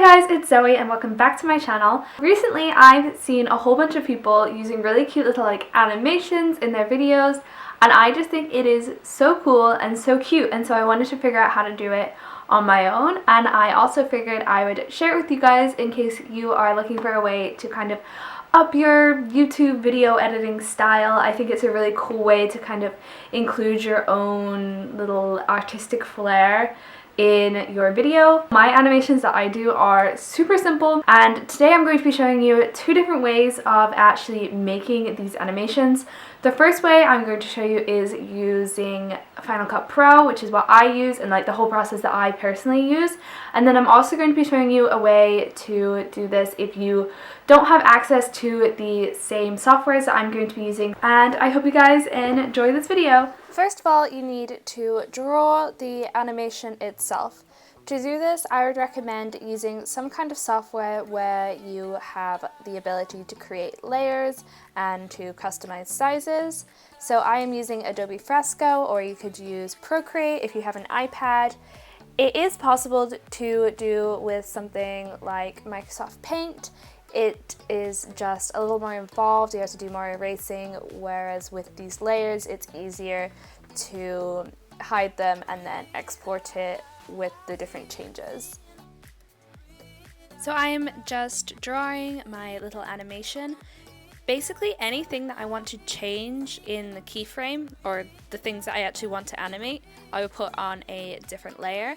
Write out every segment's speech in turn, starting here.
guys, it's Zoe and welcome back to my channel. Recently I've seen a whole bunch of people using really cute little animations in their videos, and I just think it is so cool and so cute, and so I wanted to figure out how to do it on my own, and I also figured I would share it with you guys in case you are looking for a way to kind of up your YouTube video editing style. I think it's a really cool way to kind of include your own little artistic flair in your video. My animations that I do are super simple, and today I'm going to be showing you two different ways of actually making these animations. The first way I'm going to show you is using Final Cut Pro, which is what I use and like the whole process that I personally use. And then I'm also going to be showing you a way to do this if you don't have access to the same softwares that I'm going to be using. And I hope you guys enjoy this video. First of all, you need to draw the animation itself. To do this, I would recommend using some kind of software where you have the ability to create layers and to customize sizes. So I am using Adobe Fresco, or you could use Procreate if you have an iPad. It is possible to do with something like Microsoft Paint. It is just a little more involved, you have to do more erasing, whereas with these layers it's easier to hide them and then export it with the different changes. So I'm just drawing my little animation. Basically anything that I want to change in the keyframe, or the things that I actually want to animate, I will put on a different layer.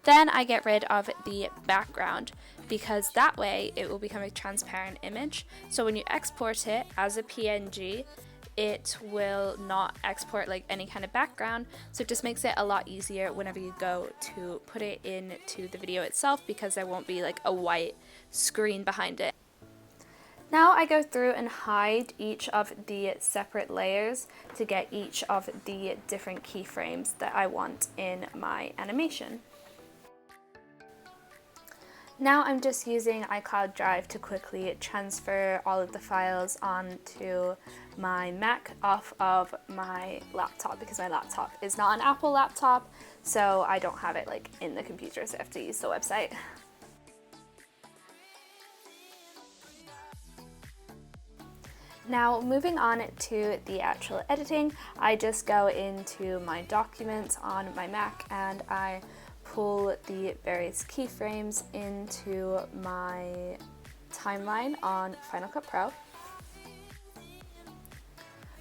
Then I get rid of the background, because that way it will become a transparent image. So when you export it as a PNG, it will not export like any kind of background, so it just makes it a lot easier whenever you go to put it into the video itself, because there won't be like a white screen behind it. Now I go through and hide each of the separate layers to get each of the different keyframes that I want in my animation. Now I'm just using iCloud Drive to quickly transfer all of the files onto my Mac off of my laptop, because my laptop is not an Apple laptop, so I don't have it like in the computer, so I have to use the website. Now moving on to the actual editing, I just go into my documents on my Mac and I pull the various keyframes into my timeline on Final Cut Pro.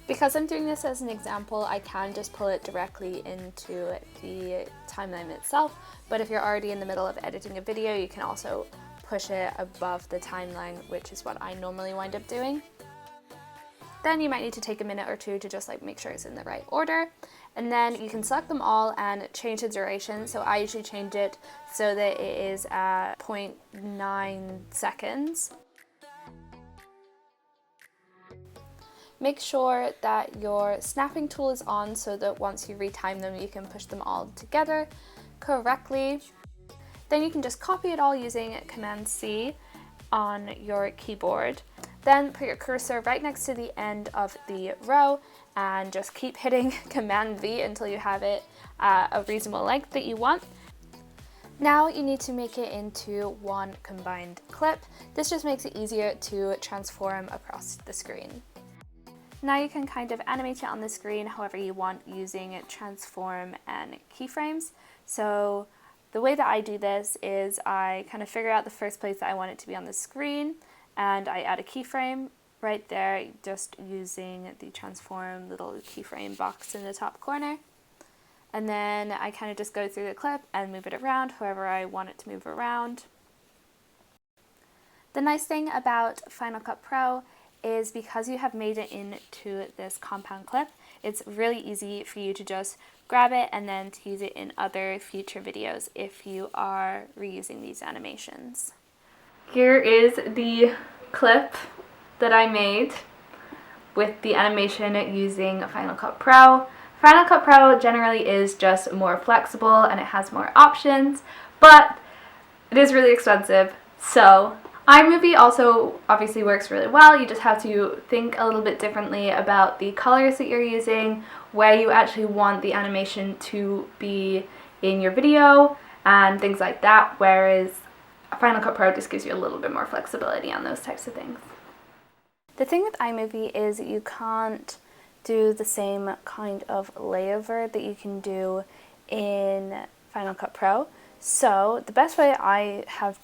Because I'm doing this as an example, I can just pull it directly into the timeline itself, but if you're already in the middle of editing a video, you can also push it above the timeline, which is what I normally wind up doing. Then you might need to take a minute or two to just like make sure it's in the right order. And then you can select them all and change the duration. So I usually change it so that it is at 0.9 seconds. Make sure that your snapping tool is on so that once you retime them, you can push them all together correctly. Then you can just copy it all using Command-C on your keyboard. Then put your cursor right next to the end of the row and just keep hitting Command-V until you have it at a reasonable length that you want. Now you need to make it into one combined clip. This just makes it easier to transform across the screen. Now you can kind of animate it on the screen however you want using transform and keyframes. So the way that I do this is I kind of figure out the first place that I want it to be on the screen, and I add a keyframe right there just using the transform little keyframe box in the top corner. And then I kind of just go through the clip and move it around however I want it to move around. The nice thing about Final Cut Pro is because you have made it into this compound clip, it's really easy for you to just grab it and then to use it in other future videos if you are reusing these animations. Here is the clip that I made with the animation using Final Cut Pro. Final Cut Pro generally is just more flexible and it has more options, but it is really expensive. So iMovie also obviously works really well. You just have to think a little bit differently about the colors that you're using, where you actually want the animation to be in your video, and things like that, whereas Final Cut Pro just gives you a little bit more flexibility on those types of things. The thing with iMovie is you can't do the same kind of layover that you can do in Final Cut Pro. So the best way I have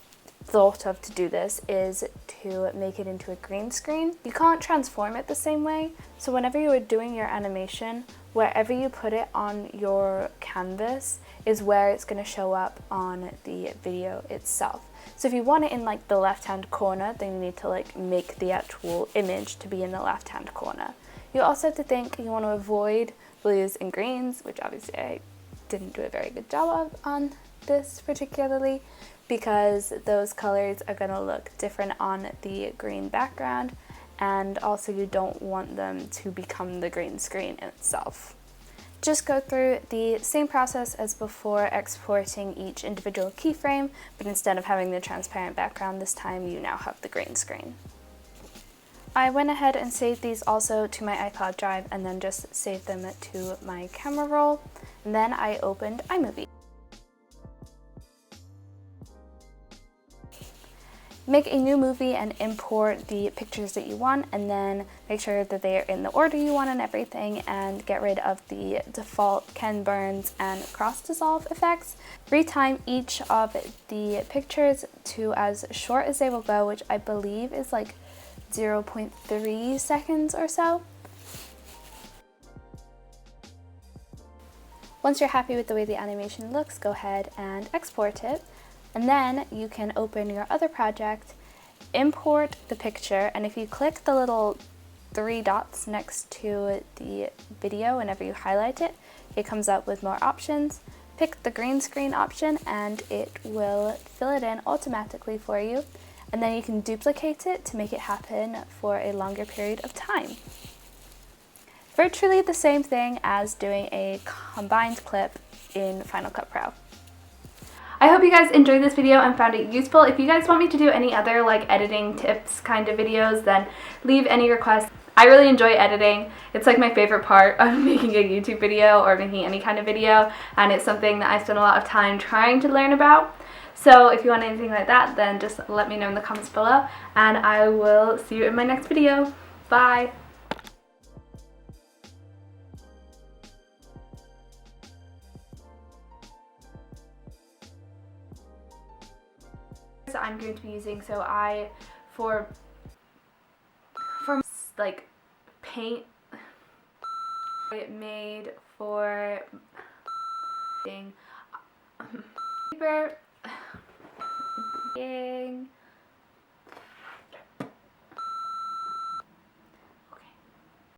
thought of to do this is to make it into a green screen. You can't transform it the same way, so whenever you are doing your animation, wherever you put it on your canvas is where it's going to show up on the video itself. So if you want it in like the left hand corner, then you need to like make the actual image to be in the left hand corner. You also have to think you want to avoid blues and greens, which obviously I didn't do a very good job of on this particularly, because those colors are going to look different on the green background, and also you don't want them to become the green screen itself. Just go through the same process as before, exporting each individual keyframe, but instead of having the transparent background this time you now have the green screen. I went ahead and saved these also to my iCloud drive and then just saved them to my camera roll, and then I opened iMovie. Make a new movie and import the pictures that you want, and then make sure that they are in the order you want and everything, and get rid of the default Ken Burns and cross dissolve effects. Retime each of the pictures to as short as they will go, which I believe is like 0.3 seconds or so. Once you're happy with the way the animation looks, go ahead and export it. And then you can open your other project, import the picture, and if you click the little 3 dots next to the video whenever you highlight it, it comes up with more options. Pick the green screen option and it will fill it in automatically for you, and then you can duplicate it to make it happen for a longer period of time. Virtually the same thing as doing a combined clip in Final Cut Pro. I hope you guys enjoyed this video and found it useful. If you guys want me to do any other like editing tips kind of videos, then leave any requests. I really enjoy editing. It's like my favorite part of making a YouTube video or making any kind of video, and it's something that I spend a lot of time trying to learn about. So if you want anything like that, then just let me know in the comments below, and I will see you in my next video. Bye! I'm going to be using, so for like paint it made for paper